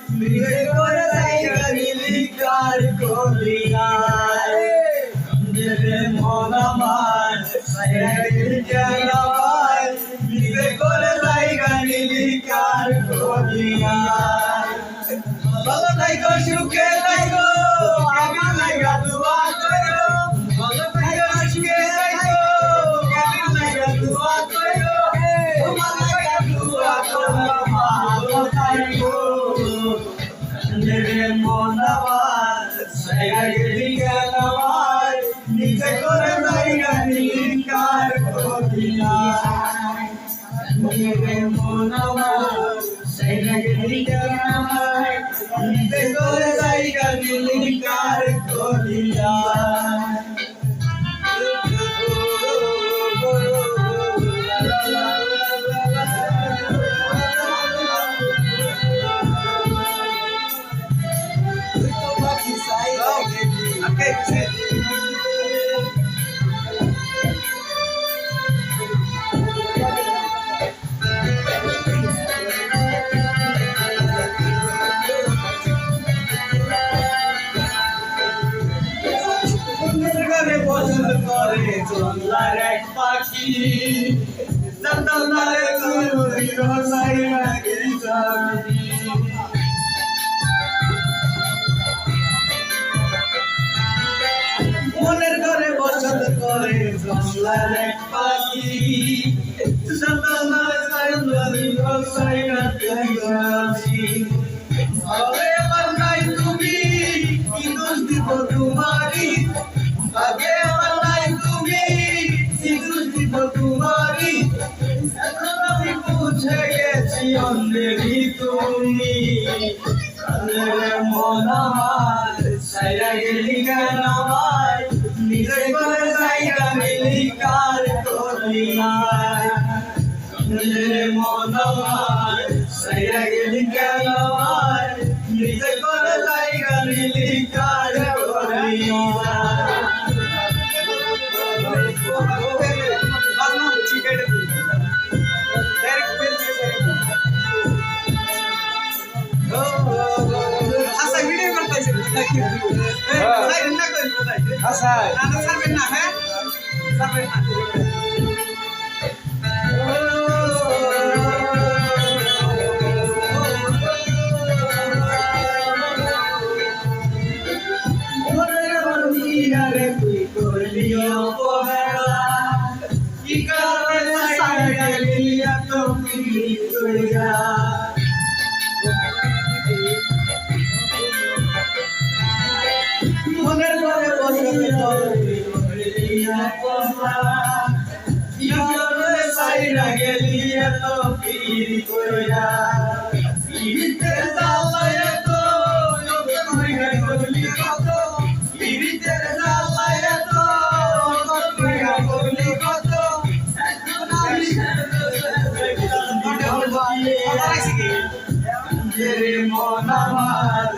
নিজে করে জায়গা নিলি কার করলি না রে মন আমার কেন ভাই নিজে করে জায়গা নিলি কার করলি না ভালো থাইকো সুখে থাইকো আমার লাগা দুয়া করো ভালো থাইকো সুখে থাইকো আমার লাগা দুয়া করো তোমার লাগা দুয়া করো ভালো থাইকো রে মন আমার জায়গা গেলি কেন ভাই নিজে করে জায়গা নিলি কার করলি না রে মন আমার জায়গা গেলি কেন ভাই নিজে করে জায়গা নিলি কার করলি না পছন্দ করে জঙ্গলার এক পাখি জানতালে তুই রসাই নাকি যাবি মনের ঘরে পছন্দ করে জঙ্গলার এক পাখি জানতালে তুই রসাই নাকি যাবি আরে আমার নাই তুমি কি দোষ দিব তোমারি আগে আমার নাই তুমি কি দোষ দিব তোমারি এখন আমি বুঝে গেছি অন্যেরই তুমি রে মন আমার ছাইরা গেলি কেন ভাই নিজে করে জায়গা নিলি কার করলি না রে মন আমার ছাইরা গেলি কেন ভাই নিজে করে জায়গা নিলি কার করলি না তুই করলি অবহেলা কি কারণে সাইডে গেলিয়া তো কি কইরা মনের ঘরে পছন্দ করলি অবহেলা কি কারণে সাইডে গেলিয়া তো কি কইরা ইতে জালায় তো কইরা করলি কত ইতে জালায় তো কইরা করলি কত এখন আমি রে মন আমার